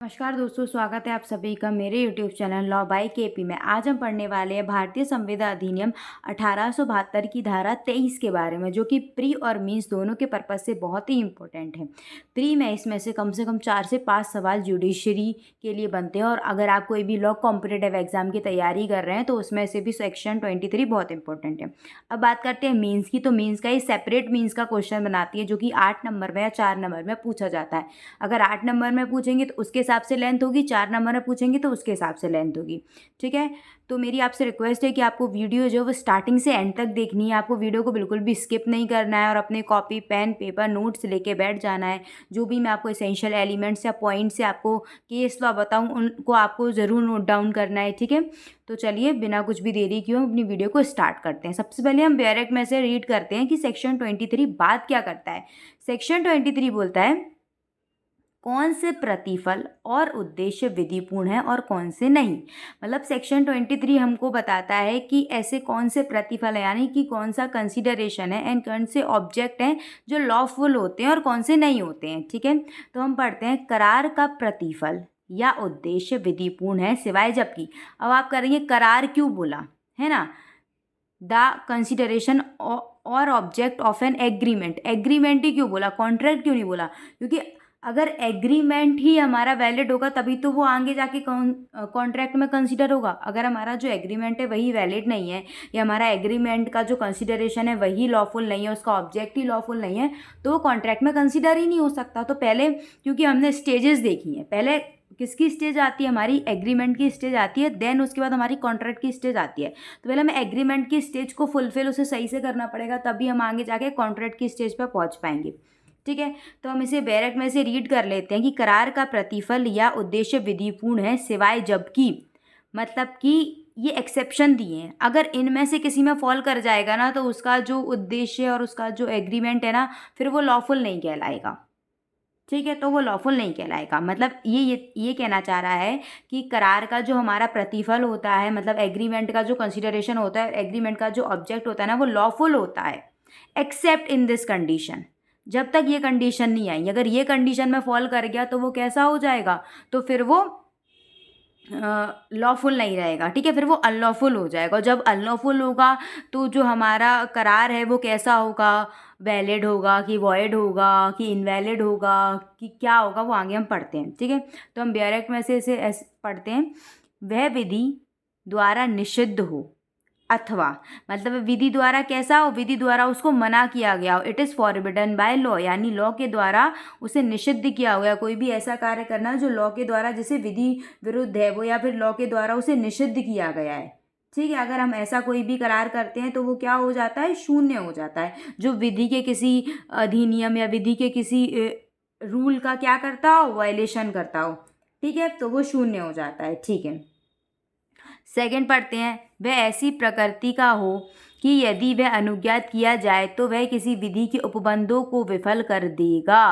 नमस्कार दोस्तों, स्वागत है आप सभी का मेरे YouTube channel law by KP में। आज हम पढ़ने वाले हैं भारतीय संविदा अधिनियम 1872 की धारा 23 के बारे में, जो कि प्री और मीन्स दोनों के पर्पज से बहुत ही इंपॉर्टेंट है। प्री में इसमें से कम 4 से 5 सवाल जुडिशरी के लिए बनते हैं, और अगर आप कोई भी लॉ कॉम्पिटिटिव एग्जाम की तैयारी कर रहे हैं तो उसमें से भी सेक्शन 23 बहुत इंपॉर्टेंट है। अब बात करते हैं मीन्स की, तो मीन्स का ही सेपरेट मीन्स का क्वेश्चन बनाती है, जो कि 8 नंबर में या 4 नंबर में पूछा जाता है। अगर 8 नंबर में पूछेंगे तो उसके हिसाब से लेंथ होगी, 4 नंबर में पूछेंगे तो उसके हिसाब से लेंथ होगी। ठीक है, तो मेरी आपसे रिक्वेस्ट है कि आपको वीडियो जो वो स्टार्टिंग से एंड तक देखनी है। आपको वीडियो को बिल्कुल भी स्किप नहीं करना है और अपने कॉपी पेन पेपर नोट्स लेके बैठ जाना है। जो भी मैं आपको एसेंशियल एलिमेंट्स या पॉइंट्स से आपको केस लॉ बताऊँ उनको आपको ज़रूर नोट डाउन करना है। ठीक है, तो चलिए बिना कुछ भी देरी किए अपनी वीडियो को स्टार्ट करते हैं। सबसे पहले हम डायरेक्ट में से रीड करते हैं कि सेक्शन 23 बात क्या करता है। सेक्शन 23 बोलता है कौन से प्रतिफल और उद्देश्य विधिपूर्ण है और कौन से नहीं। मतलब सेक्शन 23 हमको बताता है कि ऐसे कौन से प्रतिफल है, यानी कि कौन सा कंसिडरेशन है एंड कौन से ऑब्जेक्ट हैं जो लॉफुल होते हैं और कौन से नहीं होते हैं। ठीक है, तो हम पढ़ते हैं करार का प्रतिफल या उद्देश्य विधिपूर्ण है सिवाय जबकि। अब आप करेंगे करार क्यों बोला है ना, द कंसिडरेशन और object of an agreement. Agreement ही क्यों बोला, कॉन्ट्रैक्ट क्यों नहीं बोला? क्योंकि अगर एग्रीमेंट ही हमारा वैलिड होगा तभी तो वो आगे जाके कॉन्ट्रैक्ट में कंसीडर होगा। अगर हमारा जो एग्रीमेंट है वही वैलिड नहीं है, या हमारा एग्रीमेंट का जो कंसिडरेशन है वही लॉफुल नहीं है, उसका ऑब्जेक्ट ही लॉफुल नहीं है, तो वो कॉन्ट्रैक्ट में कंसिडर ही नहीं हो सकता। तो पहले, क्योंकि हमने स्टेजेस देखी हैं, पहले किसकी स्टेज आती है, हमारी एग्रीमेंट की स्टेज आती है, देन उसके बाद हमारी कॉन्ट्रैक्ट की स्टेज आती है। तो पहले हमें एग्रीमेंट की स्टेज को फुलफिल उसे सही से करना पड़ेगा, तभी हम आगे जाके कॉन्ट्रैक्ट की स्टेज पर पहुंच पाएंगे। ठीक है, तो हम इसे बैरक में से रीड कर लेते हैं कि करार का प्रतिफल या उद्देश्य विधिपूर्ण है सिवाय जबकि। मतलब कि ये एक्सेप्शन दिए हैं, अगर इनमें से किसी में फॉल कर जाएगा ना तो उसका जो उद्देश्य और उसका जो एग्रीमेंट है ना, फिर वो लॉफुल नहीं कहलाएगा। ठीक है, तो वो लॉफुल नहीं कहलाएगा। मतलब ये कहना चाह रहा है कि करार का जो हमारा प्रतिफल होता है, मतलब एग्रीमेंट का जो कंसिडरेशन होता है, एग्रीमेंट का जो ऑब्जेक्ट होता है ना, वो लॉफुल होता है एक्सेप्ट इन दिस कंडीशन। जब तक ये कंडीशन नहीं आई, अगर ये कंडीशन में फॉल कर गया तो वो कैसा हो जाएगा, तो फिर वो लॉफुल नहीं रहेगा। ठीक है, फिर वो अनलॉफुल हो जाएगा, और जब अनलॉफुल होगा तो जो हमारा करार है वो कैसा होगा, वैलिड होगा कि वॉइड होगा कि इनवैलिड होगा कि क्या होगा, वो आगे हम पढ़ते हैं। ठीक है, तो हम डायरेक्ट में से इसे ऐसे पढ़ते हैं, वह विधि द्वारा निषिद्ध हो अथवा, मतलब विधि द्वारा कैसा हो, विधि द्वारा उसको मना किया गया हो, it is forbidden by law, यानी लॉ के द्वारा उसे निषिद्ध किया हुआ है। कोई भी ऐसा कार्य करना जो लॉ के द्वारा जिसे विधि विरुद्ध है वो, या फिर लॉ के द्वारा उसे निषिद्ध किया गया है। ठीक है, अगर हम ऐसा कोई भी करार करते हैं तो वो क्या हो जाता है, शून्य हो जाता है। जो विधि के किसी अधिनियम या विधि के किसी रूल का क्या करता हो, वायलेशन करता हो। ठीक है, तो वो शून्य हो जाता है। ठीक है, सेकंड पढ़ते हैं, वह ऐसी प्रकृति का हो कि यदि वह अनुज्ञात किया जाए तो वह किसी विधि के उपबंधों को विफल कर देगा।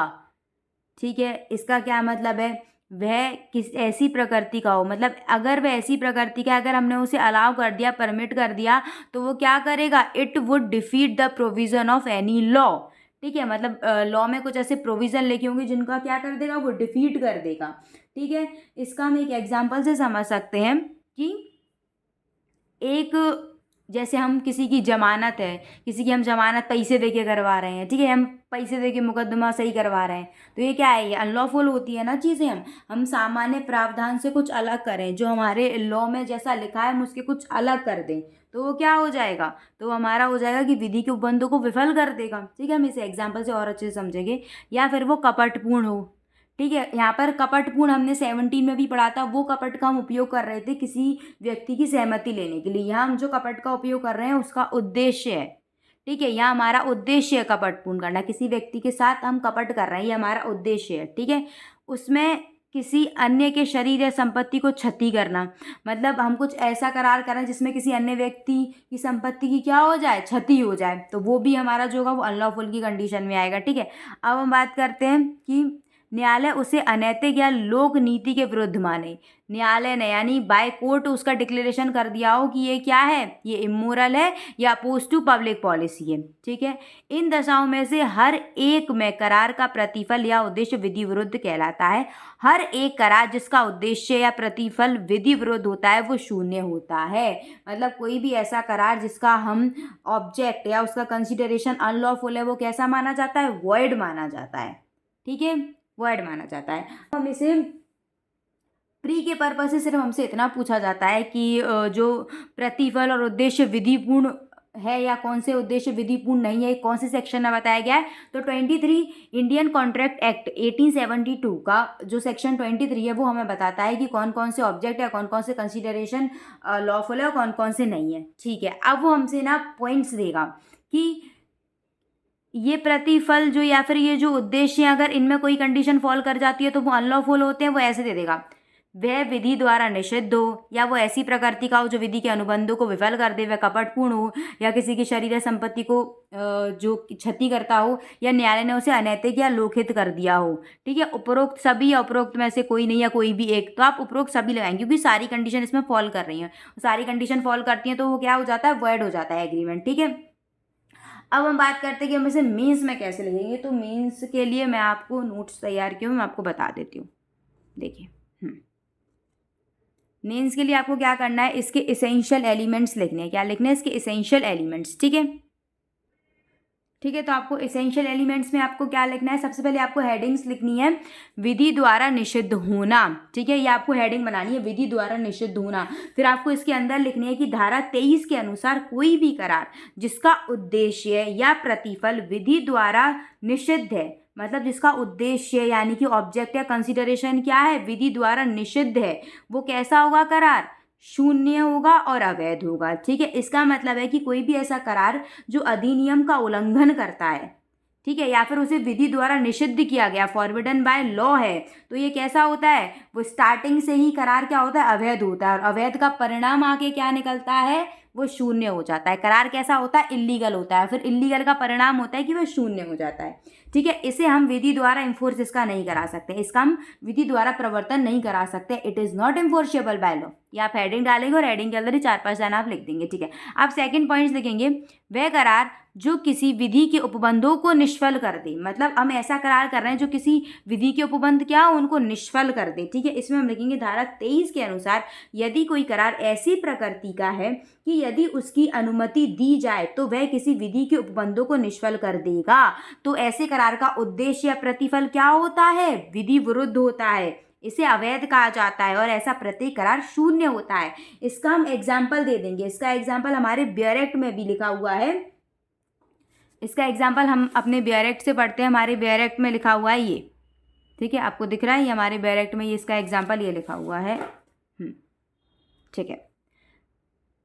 ठीक है, इसका क्या मतलब है, वह किस ऐसी प्रकृति का हो, मतलब अगर वह ऐसी प्रकृति का, अगर हमने उसे अलाउ कर दिया, परमिट कर दिया, तो वो क्या करेगा, it would defeat the provision of any law. ठीक है, मतलब लॉ में कुछ ऐसे प्रोविजन लिखे होंगे जिनका क्या कर देगा, वो डिफीट कर देगा। ठीक है, इसका हम एक एग्जाम्पल से समझ सकते हैं कि एक, जैसे हम किसी की जमानत है, किसी की हम जमानत पैसे दे के करवा रहे हैं। ठीक है, हम पैसे दे के मुकदमा सही करवा रहे हैं, तो ये क्या है, ये अनलॉफुल होती है ना चीज़ें। हम सामान्य प्रावधान से कुछ अलग करें, जो हमारे लॉ में जैसा लिखा है हम उसके कुछ अलग कर दें, तो वो क्या हो जाएगा, तो हमारा हो जाएगा कि विधि के उपबंधों को विफल कर देगा। ठीक है, हम इसे एग्जाम्पल से और अच्छे से समझेंगे। या फिर वो कपटपूर्ण हो। ठीक है, यहाँ पर कपटपूर्ण हमने 17 में भी पढ़ा था, वो कपट का हम उपयोग कर रहे थे किसी व्यक्ति की सहमति लेने के लिए। यहाँ हम जो कपट का उपयोग कर रहे हैं उसका उद्देश्य है। ठीक है, यहाँ हमारा उद्देश्य है कपटपूर्ण करना, किसी व्यक्ति के साथ हम कपट कर रहे हैं, ये हमारा उद्देश्य है। ठीक है, उसमें किसी अन्य के शरीर या संपत्ति को क्षति करना, मतलब हम कुछ ऐसा करार करें जिसमें किसी अन्य व्यक्ति की संपत्ति की क्या हो जाए, क्षति हो जाए, तो वो भी हमारा जो होगा वो अनलॉफुल की कंडीशन में आएगा। ठीक है, अब हम बात करते हैं कि न्यायालय उसे अनैतिक या लोक नीति के विरुद्ध माने। न्यायालय ने यानी बाय कोर्ट उसका डिक्लेरेशन कर दिया हो कि ये क्या है, ये इमोरल है या अपोज टू पब्लिक पॉलिसी है। ठीक है, इन दशाओं में से हर एक में करार का प्रतिफल या उद्देश्य विधि विरुद्ध कहलाता है। हर एक करार जिसका उद्देश्य या प्रतिफल विधि विरुद्ध होता है वो शून्य होता है। मतलब कोई भी ऐसा करार जिसका हम ऑब्जेक्ट या उसका कंसिडरेशन अनलॉफुल है वो कैसा माना जाता है, वॉइड माना जाता है। ठीक है, वॉइड माना जाता है। हम इसे प्री के पर्पज से सिर्फ हमसे इतना पूछा जाता है कि जो प्रतिफल और उद्देश्य विधिपूर्ण है या कौन से उद्देश्य विधिपूर्ण नहीं है, कौन से सेक्शन में बताया गया है। तो 23 इंडियन कॉन्ट्रैक्ट एक्ट 1872 का जो सेक्शन 23 है वो हमें बताता है कि कौन कौन से ऑब्जेक्ट या कौन कौन से कंसिडरेशन लॉफुल है और कौन कौन से नहीं है। ठीक है, अब वो हमसे ना पॉइंट्स देगा कि ये प्रतिफल जो या फिर ये जो उद्देश्य अगर इनमें कोई कंडीशन फॉल कर जाती है तो वो अनलॉफुल होते हैं। वो ऐसे दे देगा, वह विधि द्वारा निषिद्ध हो या वो ऐसी प्रकृति का हो जो विधि के अनुबंधों को विफल कर दे, वह कपटपूर्ण हो या किसी की शरीर या संपत्ति को जो क्षति करता हो या न्यायालय ने उसे अनैतिक या लोकहित कर दिया हो। ठीक है, उपरोक्त सभी या उपरोक्त में से कोई नहीं या कोई भी एक, तो आप उपरोक्त सभी लगाएंगे क्योंकि सारी कंडीशन इसमें फॉल कर रही हैं। सारी कंडीशन फॉल करती हैं तो वो क्या हो जाता है, वॉइड हो जाता है एग्रीमेंट। ठीक है, अब हम बात करते हैं कि हम इसे मीन्स में कैसे लिखेंगे। तो मीन्स के लिए मैं आपको नोट्स तैयार किए, मैं आपको बता देती हूँ। देखिए, मीन्स के लिए आपको क्या करना है, इसके इसेंशियल एलिमेंट्स लिखने हैं। क्या लिखने हैं, इसके इसेंशियल एलिमेंट्स। ठीक है, ठीक है, तो आपको इसेंशियल एलिमेंट्स में आपको क्या लिखना है, सबसे पहले आपको हेडिंग्स लिखनी है, विधि द्वारा निषिद्ध होना। ठीक है, ये आपको हेडिंग बनानी है, विधि द्वारा निषिद्ध होना। फिर आपको इसके अंदर लिखनी है कि धारा 23 के अनुसार कोई भी करार जिसका उद्देश्य या प्रतिफल विधि द्वारा निषिद्ध है, मतलब जिसका उद्देश्य यानी कि ऑब्जेक्ट या कंसिडरेशन क्या है, विधि द्वारा निषिद्ध है, वो कैसा होगा करार, शून्य होगा और अवैध होगा। ठीक है, इसका मतलब है कि कोई भी ऐसा करार जो अधिनियम का उल्लंघन करता है, ठीक है, या फिर उसे विधि द्वारा निषिद्ध किया गया, फॉरबिडन बाय लॉ है, तो ये कैसा होता है, वो स्टार्टिंग से ही करार क्या होता है, अवैध होता है। और अवैध का परिणाम आके क्या निकलता है, वो शून्य हो जाता है। करार कैसा होता है, इल्लीगल होता है। फिर इल्लीगल का परिणाम होता है कि वह शून्य हो जाता है। ठीक है, इसे हम विधि द्वारा इन्फोर्स इसका नहीं करा सकते, इसका हम विधि द्वारा प्रवर्तन नहीं करा सकते। It is not enforceable by law. ये आप हेडिंग डालेंगे और हेडिंग के अंदर ही 4-5 लाइन आप लिख देंगे। ठीक है, आप सेकंड पॉइंट लिखेंगे, वह करार जो किसी विधि के उपबंधों को निष्फल कर दे। मतलब हम ऐसा करार कर रहे हैं जो किसी विधि के उपबंध क्या हो, उनको निष्फल कर दे। ठीक है, इसमें हम लिखेंगे धारा 23 के अनुसार यदि कोई करार ऐसी प्रकृति का है कि यदि उसकी अनुमति दी जाए तो वह किसी विधि के उपबंधों को निष्फल कर देगा, तो ऐसे करार का उद्देश्य या प्रतिफल क्या होता है, विधि विरुद्ध होता है, इसे अवैध कहा जाता है और ऐसा प्रत्येक करार शून्य होता है। इसका हम एग्जाम्पल दे देंगे। इसका एग्जाम्पल हमारे बियर एक्ट में भी लिखा हुआ है। इसका एग्जाम्पल हम अपने बियर एक्ट से पढ़ते हैं। हमारे बियर एक्ट में लिखा हुआ है ये, ठीक है, आपको दिख रहा है ये हमारे बियर एक्ट में, ये इसका एग्जाम्पल ये लिखा हुआ है। ठीक है,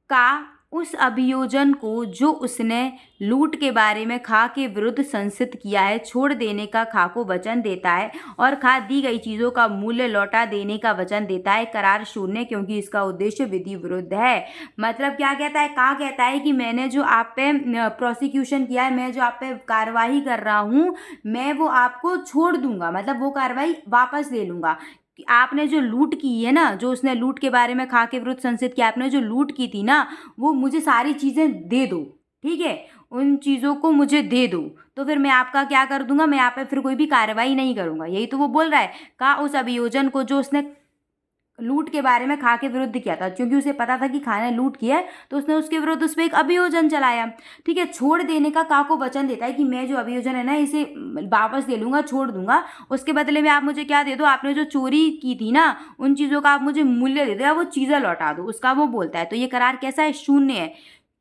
का उस अभियोजन को जो उसने लूट के बारे में खा के विरुद्ध संसित किया है छोड़ देने का खा को वचन देता है और खा दी गई चीज़ों का मूल्य लौटा देने का वचन देता है। करार शून्य क्योंकि इसका उद्देश्य विधि विरुद्ध है। मतलब क्या कहता है, का कहता है कि मैंने जो आप पे प्रोसिक्यूशन किया है, मैं जो आप पे कार्रवाई कर रहा हूँ, मैं वो आपको छोड़ दूंगा, मतलब वो कार्रवाई वापस ले लूँगा। कि आपने जो लूट की है ना, जो उसने लूट के बारे में खा के विरुद्ध संसित किया, आपने जो लूट की थी ना, वो मुझे सारी चीज़ें दे दो। ठीक है, उन चीज़ों को मुझे दे दो, तो फिर मैं आपका क्या कर दूंगा, मैं आप पे फिर कोई भी कार्रवाई नहीं करूंगा। यही तो वो बोल रहा है, का उस अभियोजन को जो उसने लूट के बारे में खा के विरुद्ध किया था, क्योंकि उसे पता था कि खा ने लूट किया है तो उसने उसके विरुद्ध उस पर एक अभियोजन चलाया। ठीक है, छोड़ देने का का को वचन देता है कि मैं जो अभियोजन है ना इसे वापस ले लूंगा, छोड़ दूंगा, उसके बदले में आप मुझे क्या दे दो, आपने जो चोरी की थी ना उन चीज़ों का आप मुझे मूल्य दे दो या वो चीज़ें लौटा दो, उसका वो बोलता है। तो ये करार कैसा है, शून्य है,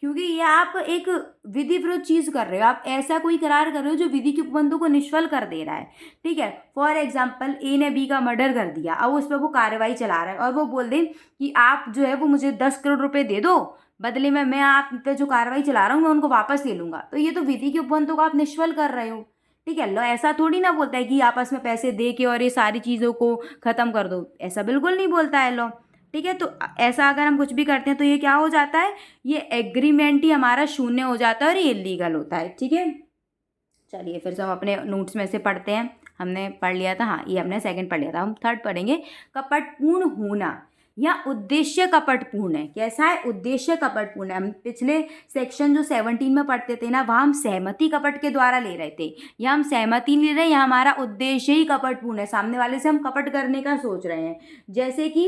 क्योंकि ये आप एक विधि विरुद्ध चीज़ कर रहे हो, आप ऐसा कोई करार कर रहे हो जो विधि के उपबंधों को निष्फल कर दे रहा है। ठीक है, फॉर एग्जाम्पल ए ने बी का मर्डर कर दिया, अब उस पर वो कार्रवाई चला रहा है और वो बोल दे कि आप जो है वो मुझे 10 करोड़ रुपए दे दो, बदले में मैं आप पे जो कार्रवाई चला रहा हूँ मैं उनको वापस ले लूँगा। तो ये तो विधि के उपबंधों को आप निष्फल कर रहे हो। ठीक है, लॉ ऐसा थोड़ी ना बोलता है कि आपस में पैसे दे के और ये सारी चीज़ों को ख़त्म कर दो, ऐसा बिल्कुल नहीं बोलता है लॉ। ठीक है, तो ऐसा अगर हम कुछ भी करते हैं तो ये क्या हो जाता है, ये एग्रीमेंट ही हमारा शून्य हो जाता है और ये इलीगल होता है। ठीक है, चलिए फिर से हम अपने नोट्स में से पढ़ते हैं। हमने पढ़ लिया था, हाँ ये हमने सेकंड पढ़ लिया था, हम थर्ड पढ़ेंगे। कपटपूर्ण होना या उद्देश्य कपटपूर्ण है। कैसा है? उद्देश्य कपटपूर्ण है। हम पिछले सेक्शन जो 17 में पढ़ते थे ना, वहाँ हम सहमति कपट के द्वारा ले रहे थे, या हम सहमति नहीं ले रहे, यहाँ हमारा उद्देश्य ही कपटपूर्ण है, सामने वाले से हम कपट करने का सोच रहे हैं। जैसे कि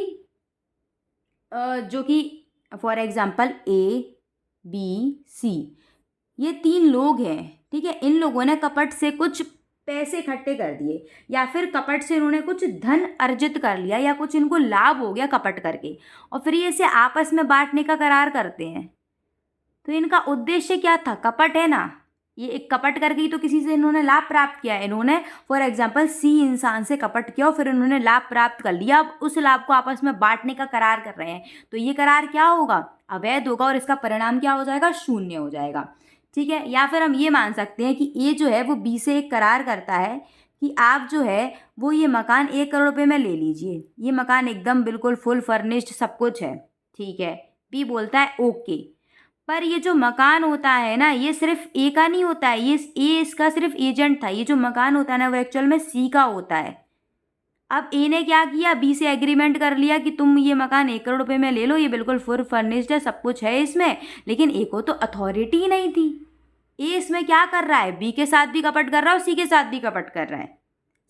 जो कि फॉर एग्जाम्पल ABC, ये 3 लोग हैं, ठीक है। इन लोगों ने कपट से कुछ पैसे इकट्ठे कर दिए, या फिर कपट से इन्होंने कुछ धन अर्जित कर लिया, या कुछ इनको लाभ हो गया कपट करके, और फिर ये इसे आपस में बांटने का करार करते हैं। तो इनका उद्देश्य क्या था? कपट है ना, ये एक कपट करके ही तो किसी से इन्होंने लाभ प्राप्त किया है। इन्होंने फॉर एग्जाम्पल C इंसान से कपट किया और फिर इन्होंने लाभ प्राप्त कर लिया, अब उस लाभ को आपस में बांटने का करार कर रहे हैं। तो ये करार क्या होगा? अवैध होगा, और इसका परिणाम क्या हो जाएगा? शून्य हो जाएगा, ठीक है। या फिर हम ये मान सकते हैं कि A जो है वो B से एक करार करता है कि आप जो है वो ये मकान 1 करोड़ रुपये में ले लीजिए, ये मकान एकदम बिल्कुल फुल फर्निश्ड सब कुछ है, ठीक है। B बोलता है ओके। पर ये जो मकान होता है ना, ये सिर्फ A का नहीं होता है, ये A इसका सिर्फ एजेंट था। ये जो मकान होता है ना, वो एक्चुअल में C का होता है। अब A ने क्या किया? B से एग्रीमेंट कर लिया कि तुम ये मकान 1 करोड़ रुपये में ले लो, ये बिल्कुल फुल फर्निश्ड है, सब कुछ है इसमें। लेकिन A को तो अथॉरिटी ही नहीं थी। A इसमें क्या कर रहा है? B के साथ भी कपट कर रहा है और C के साथ भी कपट कर रहा है।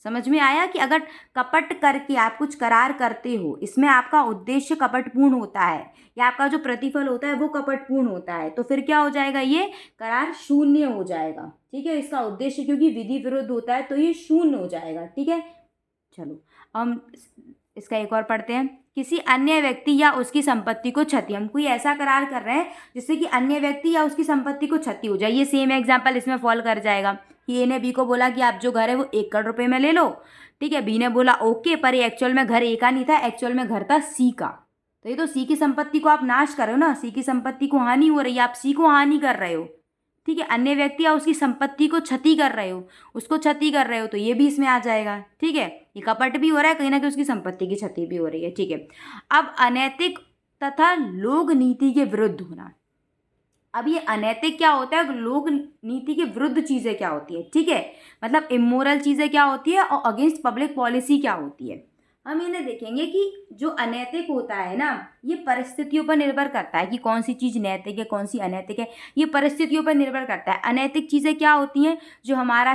समझ में आया कि अगर कपट करके आप कुछ करार करते हो, इसमें आपका उद्देश्य कपटपूर्ण होता है, या आपका जो प्रतिफल होता है वो कपटपूर्ण होता है, तो फिर क्या हो जाएगा? ये करार शून्य हो जाएगा, ठीक है। इसका उद्देश्य क्योंकि विधि विरुद्ध होता है तो ये शून्य हो जाएगा, ठीक है। चलो हम इसका एक और पढ़ते हैं। किसी अन्य व्यक्ति या उसकी संपत्ति को क्षति, हम कोई ऐसा करार कर रहे हैं जिससे कि अन्य व्यक्ति या उसकी संपत्ति को क्षति हो जाए। ये सेम एग्जाम्पल इसमें फॉल कर जाएगा कि A ने B को बोला कि आप जो घर है वो 1 करोड़ रुपये में ले लो, ठीक है। B ने बोला ओके, पर ये एक्चुअल में घर A का नहीं था, एक्चुअल में घर था C का। तो ये तो C की संपत्ति को आप नाश कर रहे हो ना, C की संपत्ति को हानि हो रही है, आप C को हानि कर रहे हो, ठीक है। अन्य व्यक्ति या उसकी संपत्ति को क्षति कर रहे हो, उसको क्षति कर रहे हो, तो ये भी इसमें आ जाएगा, ठीक है। ये कपट भी हो रहा है, कहीं ना कहीं उसकी संपत्ति की क्षति भी हो रही है, ठीक है। अब अनैतिक तथा लोक नीति के विरुद्ध होना। अब ये अनैतिक क्या होता है? लोक नीति के विरुद्ध चीज़ें क्या होती है, ठीक है। मतलब इमोरल चीज़ें क्या होती है और अगेंस्ट पब्लिक पॉलिसी क्या होती है। हम इन्हें देखेंगे कि जो अनैतिक होता है ना, ये परिस्थितियों पर निर्भर करता है कि कौन सी चीज़ नैतिक है, कौन सी अनैतिक है, ये परिस्थितियों पर निर्भर करता है। अनैतिक चीज़ें क्या होती हैं? जो हमारा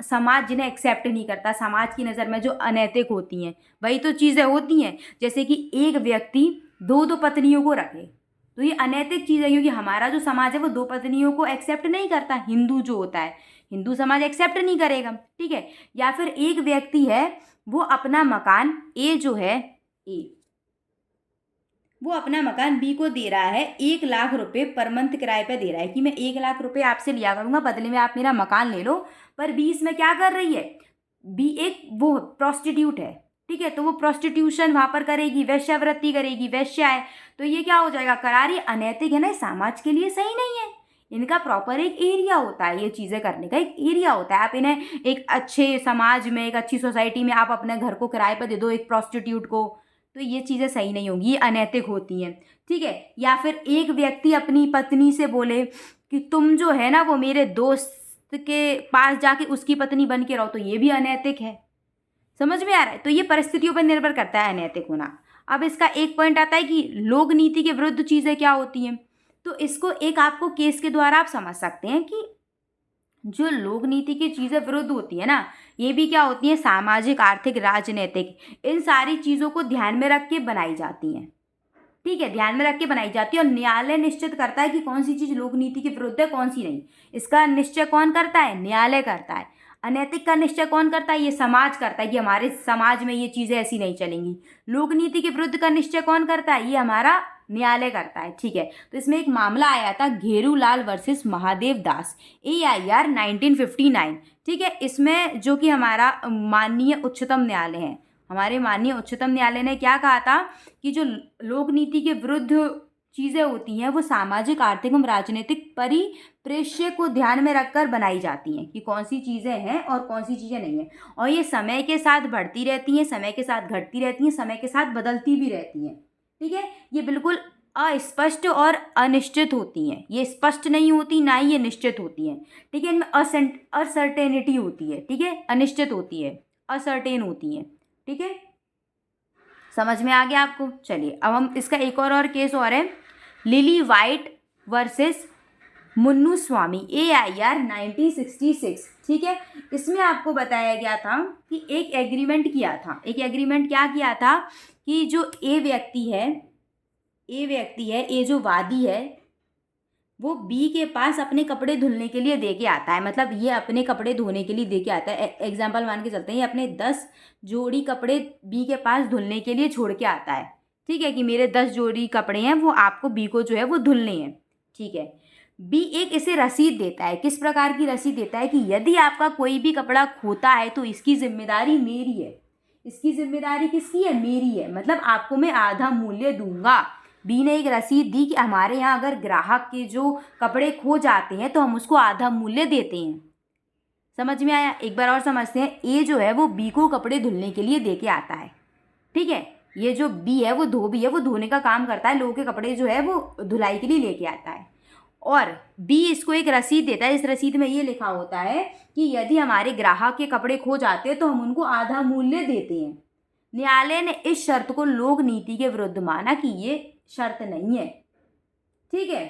समाज जिन्हें एक्सेप्ट नहीं करता, समाज की नज़र में जो अनैतिक होती हैं, वही तो चीज़ें होती हैं। जैसे कि एक व्यक्ति 2 पत्नियों को रखे, तो ये अनैतिक चीज़ है, क्योंकि हमारा जो समाज है वो 2 पत्नियों को एक्सेप्ट नहीं करता। हिंदू जो होता है, हिंदू समाज एक्सेप्ट नहीं करेगा, ठीक है। या फिर एक व्यक्ति है, वो अपना मकान A जो है A, वो अपना मकान B को दे रहा है 1 लाख रुपए पर मंथ किराए पे दे रहा है कि मैं 1 लाख रुपए आपसे लिया करूँगा, बदले में आप मेरा मकान ले लो। पर B इसमें क्या कर रही है? B एक वो प्रोस्टिट्यूट है, ठीक है। तो वो प्रोस्टिट्यूशन वहाँ पर करेगी, वेश्यावृत्ति करेगी, वेश्या है। तो ये क्या हो जाएगा? करार ये अनैतिक है ना, समाज के लिए सही नहीं है। इनका प्रॉपर एक एरिया होता है, ये चीज़ें करने का एक एरिया होता है। आप इन्हें एक अच्छे समाज में, एक अच्छी सोसाइटी में आप अपने घर को किराए पर दे दो एक प्रोस्टिट्यूट को, तो ये चीज़ें सही नहीं होंगी, ये अनैतिक होती हैं, ठीक है। या फिर एक व्यक्ति अपनी पत्नी से बोले कि तुम जो है ना वो मेरे दोस्त के पास जाके उसकी पत्नी बन के रहो, तो ये भी अनैतिक है। समझ में आ रहा है? तो ये परिस्थितियों पर निर्भर करता है अनैतिक होना। अब इसका एक पॉइंट आता है कि लोक नीति के विरुद्ध चीज़ें क्या होती हैं। तो इसको एक आपको केस के द्वारा आप समझ सकते हैं कि जो लोक नीति की चीज़ें विरुद्ध होती है ना, ये भी क्या होती है? सामाजिक, आर्थिक, राजनीतिक, इन सारी चीज़ों को ध्यान में रख के बनाई जाती हैं, ठीक है। ध्यान में रख के बनाई जाती है और न्यायालय निश्चित करता है कि कौन सी चीज़ लोक नीति के विरुद्ध है, कौन सी नहीं। इसका निश्चय कौन करता है? न्यायालय करता है। अनैतिक का निश्चय कौन करता है? ये समाज करता है कि हमारे समाज में ये चीज़ें ऐसी नहीं चलेंगी। लोक नीति के विरुद्ध का निश्चय कौन करता है? ये हमारा न्यायालय करता है, ठीक है। तो इसमें एक मामला आया था घेरूलाल वर्सेस महादेव दास, AIR 1959, ठीक है। इसमें जो कि हमारा माननीय उच्चतम न्यायालय है, हमारे माननीय उच्चतम न्यायालय ने क्या कहा था कि जो लोक नीति के विरुद्ध चीज़ें होती हैं वो सामाजिक, आर्थिक एवं राजनीतिक परिप्रेक्ष्य को ध्यान में रखकर बनाई जाती हैं कि कौन सी चीज़ें हैं और कौन सी चीज़ें नहीं हैं। और ये समय के साथ बढ़ती रहती हैं, समय के साथ घटती रहती हैं, समय के साथ बदलती भी रहती हैं, ठीक है। ये बिल्कुल अस्पष्ट और अनिश्चित होती हैं। ये स्पष्ट नहीं होती, ना ही ये निश्चित होती हैं। ठीक है, इनमें असर्टेनिटी होती है। ठीक है, अनिश्चित होती है, असर्टेन होती हैं। ठीक है, समझ में आ गया आपको। चलिए अब हम इसका एक और केस और है, लिली वाइट वर्सेस मुन्नुस्वामी, AIR 1966। ठीक है, इसमें आपको बताया गया था कि एक एग्रीमेंट किया था। एक एग्रीमेंट क्या किया था कि जो ए व्यक्ति है, ए जो वादी है, वो बी के पास अपने कपड़े धुलने के लिए दे के आता है। मतलब ये अपने कपड़े धोने के लिए दे के आता है। एग्जाम्पल मान के चलते हैं, ये अपने 10 जोड़ी कपड़े बी के पास धुलने के लिए छोड़ के आता है। ठीक है, कि मेरे 10 जोड़ी कपड़े हैं, वो आपको बी को जो है वो धुलने हैं। ठीक है, बी एक इसे रसीद देता है। किस प्रकार की रसीद देता है कि यदि आपका कोई भी कपड़ा खोता है तो इसकी जिम्मेदारी मेरी है। इसकी जिम्मेदारी किसकी है? मेरी है। मतलब आपको मैं आधा मूल्य दूंगा। बी ने एक रसीद दी कि हमारे यहाँ अगर ग्राहक के जो कपड़े खो जाते हैं तो हम उसको आधा मूल्य देते हैं। समझ में आया? एक बार और समझते हैं। ए जो है वो बी को कपड़े धुलने के लिए दे के आता है। ठीक है, ये जो बी है वो धोबी है, वो धोने का काम करता है, लोगों के कपड़े जो है वो धुलाई के लिए लेके आता है। और बी इसको एक रसीद देता है। इस रसीद में ये लिखा होता है कि यदि हमारे ग्राहक के कपड़े खो जाते हैं तो हम उनको आधा मूल्य देते हैं। न्यायालय ने इस शर्त को लोक नीति के विरुद्ध माना कि ये शर्त नहीं है। ठीक है,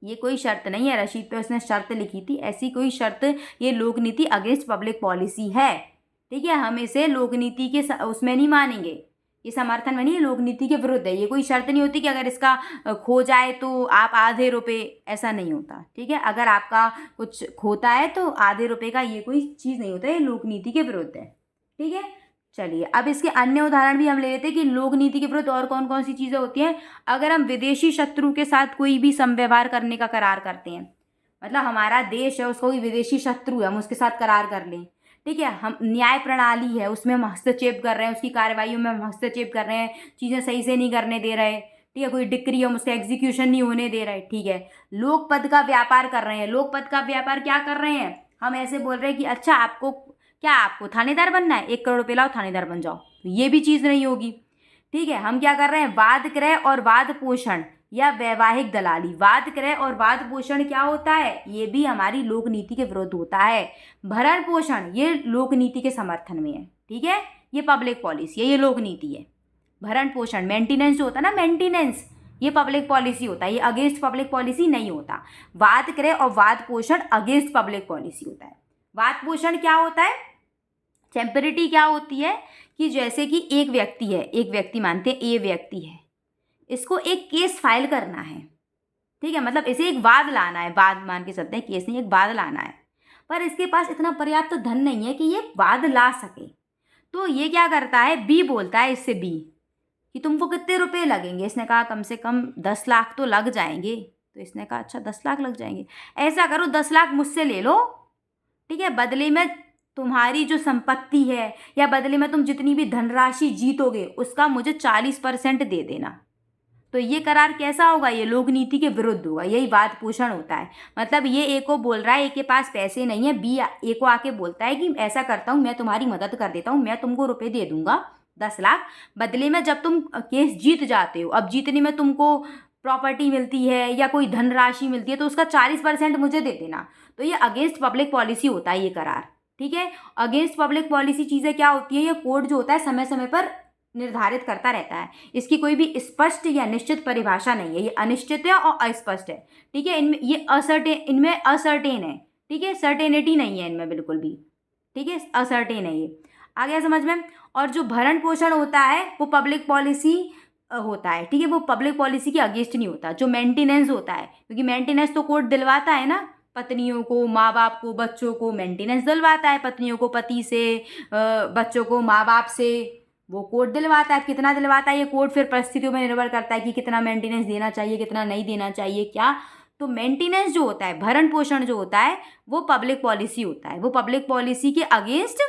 ये कोई शर्त नहीं है। रसीद पे उसने शर्त लिखी थी, ऐसी कोई शर्त, ये लोक नीति अगेंस्ट पब्लिक पॉलिसी है। ठीक है, हम इसे लोक नीति के उसमें नहीं मानेंगे, ये समर्थन में नहीं है, लोक नीति के विरुद्ध है। ये कोई शर्त नहीं होती कि अगर इसका खो जाए तो आप आधे रुपए, ऐसा नहीं होता। ठीक है, अगर आपका कुछ खोता है तो आधे रुपए का ये कोई चीज़ नहीं होता है, ये लोक नीति के विरुद्ध है। ठीक है, चलिए अब इसके अन्य उदाहरण भी हम ले लेते हैं कि लोक नीति के विरुद्ध और कौन कौन सी चीज़ें होती हैं। अगर हम विदेशी शत्रु के साथ कोई भी समव्यवहार करने का करार करते हैं, मतलब हमारा देश है, उसको कोई विदेशी शत्रु है, हम उसके साथ करार कर लें। ठीक है, हम न्याय प्रणाली है, उसमें हम हस्तक्षेप कर रहे हैं, उसकी कार्रवाइयों में हम हस्तक्षेप कर रहे हैं, चीज़ें सही से नहीं करने दे रहे। ठीक है, कोई डिक्री हम उसका एग्जीक्यूशन नहीं होने दे रहे। ठीक है, लोक पद का व्यापार कर रहे हैं। लोक पद का व्यापार क्या कर रहे हैं? हम ऐसे बोल रहे हैं कि अच्छा आपको क्या, आपको थानेदार बनना है, 1 करोड़ रुपये लाओ, थानेदार बन जाओ, तो ये भी चीज़ नहीं होगी। ठीक है, हम क्या कर रहे हैं? वाद क्रय और वाद पोषण या वैवाहिक दलाली। वाद क्रय और वाद पोषण क्या होता है? ये भी हमारी लोक नीति के विरुद्ध होता है। भरण पोषण ये लोक नीति के समर्थन में है। ठीक है, ये पब्लिक पॉलिसी है, ये लोक नीति है। भरण पोषण, मेंटेनेंस जो होता है ना, मेंटेनेंस, ये पब्लिक पॉलिसी होता है, ये अगेंस्ट पब्लिक पॉलिसी नहीं होता। वाद क्रय और वाद पोषण अगेंस्ट पब्लिक पॉलिसी होता है। वाद पोषण क्या होता है? टेम्परिटी क्या होती है कि जैसे कि एक व्यक्ति है, एक व्यक्ति मानते हैं ए व्यक्ति है, इसको एक केस फाइल करना है। ठीक है, मतलब इसे एक वाद लाना है, वाद मान के चलते हैं, केस नहीं, एक वाद लाना है, पर इसके पास इतना पर्याप्त तो धन नहीं है कि ये वाद ला सके। तो ये क्या करता है? बी बोलता है इससे, बी कि तुमको कितने रुपए लगेंगे? इसने कहा कम से कम 10 लाख तो लग जाएंगे। तो इसने कहा अच्छा 10 लाख लग जाएंगे, ऐसा करो 10 लाख मुझसे ले लो। ठीक है, बदले में तुम्हारी जो संपत्ति है या बदले में तुम जितनी भी धनराशि जीतोगे उसका मुझे 40% दे देना। तो ये करार कैसा होगा? ये लोक नीति के विरुद्ध होगा। यही वाद पोषण होता है। मतलब ये ए को बोल रहा है, ए के पास पैसे नहीं है, बी ए को आके बोलता है कि ऐसा करता हूँ, मैं तुम्हारी मदद कर देता हूँ, मैं तुमको रुपए दे दूंगा 10 लाख, बदले में जब तुम केस जीत जाते हो, अब जीतने में तुमको प्रॉपर्टी मिलती है या कोई धनराशि मिलती है तो उसका 40% मुझे दे देना। तो ये अगेंस्ट पब्लिक पॉलिसी होता है ये करार। ठीक है, अगेंस्ट पब्लिक पॉलिसी चीज़ें क्या होती है? ये कोर्ट जो होता है समय समय पर निर्धारित करता रहता है। इसकी कोई भी स्पष्ट या निश्चित परिभाषा नहीं है, ये अनिश्चित है और अस्पष्ट है। ठीक है, इनमें ये इनमें असर्टेन है। ठीक है, सर्टेनिटी नहीं है इनमें बिल्कुल भी। ठीक है, असर्टेन है ये। आ गया समझ में? और जो भरण पोषण होता है वो पब्लिक पॉलिसी होता है। ठीक है, वो पब्लिक पॉलिसी के अगेंस्ट नहीं होता। जो मेंटेनेंस होता है, क्योंकि मेंटेनेंस तो कोर्ट दिलवाता है ना, पत्नियों को, माँ बाप को, बच्चों को मेंटेनेंस दिलवाता है। पत्नियों को पति से, बच्चों को माँ बाप से, वो कोर्ट दिलवाता है। कितना दिलवाता है ये कोर्ट फिर परिस्थितियों में निर्भर करता है कि कितना मेंटेनेंस देना चाहिए, कितना नहीं देना चाहिए, क्या। तो मेंटेनेंस जो होता है, भरण पोषण जो होता है, वो पब्लिक पॉलिसी होता है। वो पब्लिक पॉलिसी के अगेंस्ट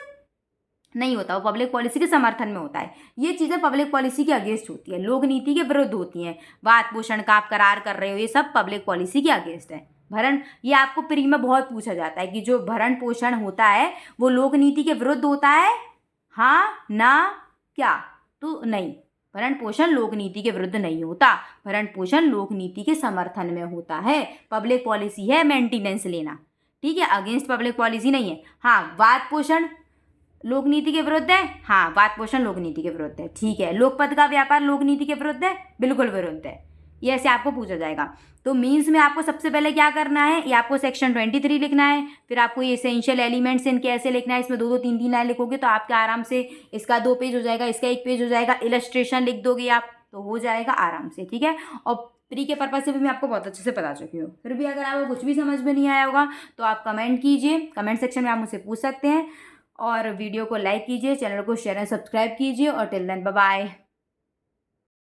नहीं होता, वो पब्लिक पॉलिसी के समर्थन में होता है। ये चीज़ें पब्लिक पॉलिसी के अगेंस्ट होती है, लोक नीति के विरुद्ध होती हैं। वाद पोषण का आप करार कर रहे हो, ये सब पब्लिक पॉलिसी के अगेंस्ट है। भरण, ये आपको प्री में बहुत पूछा जाता है कि जो भरण पोषण होता है वो लोक नीति के विरुद्ध होता है, हाँ ना क्या? तो नहीं, भरण पोषण लोक नीति के विरुद्ध नहीं होता, भरण पोषण लोक नीति के समर्थन में होता है। पब्लिक पॉलिसी है मेंटेनेंस लेना, ठीक है, अगेंस्ट पब्लिक पॉलिसी नहीं है। हाँ, वाद पोषण लोक नीति के विरुद्ध है, हाँ वाद पोषण लोक नीति के विरुद्ध है, ठीक है। लोकपद का व्यापार लोक नीति के विरुद्ध है, बिल्कुल विरुद्ध है। ये ऐसे आपको पूछा जाएगा। तो मीन्स में आपको सबसे पहले क्या करना है, ये आपको सेक्शन 23 लिखना है, फिर आपको ये एसेंशियल एलिमेंट्स इनके ऐसे लिखना है, इसमें 2-2 3-3 लाइन लिखोगे तो आपके आराम से इसका 2 पेज हो जाएगा, इसका 1 पेज हो जाएगा, इलस्ट्रेशन लिख दोगे आप तो हो जाएगा आराम से, ठीक है। और प्री के पर्पज से भी मैं आपको बहुत अच्छे से बता चुकी हूँ। फिर भी अगर आपको कुछ भी समझ में नहीं आया होगा तो आप कमेंट कीजिए, कमेंट सेक्शन में आप मुझसे पूछ सकते हैं। और वीडियो को लाइक कीजिए, चैनल को शेयर एंड सब्सक्राइब कीजिए और टिल देन बाय बाय।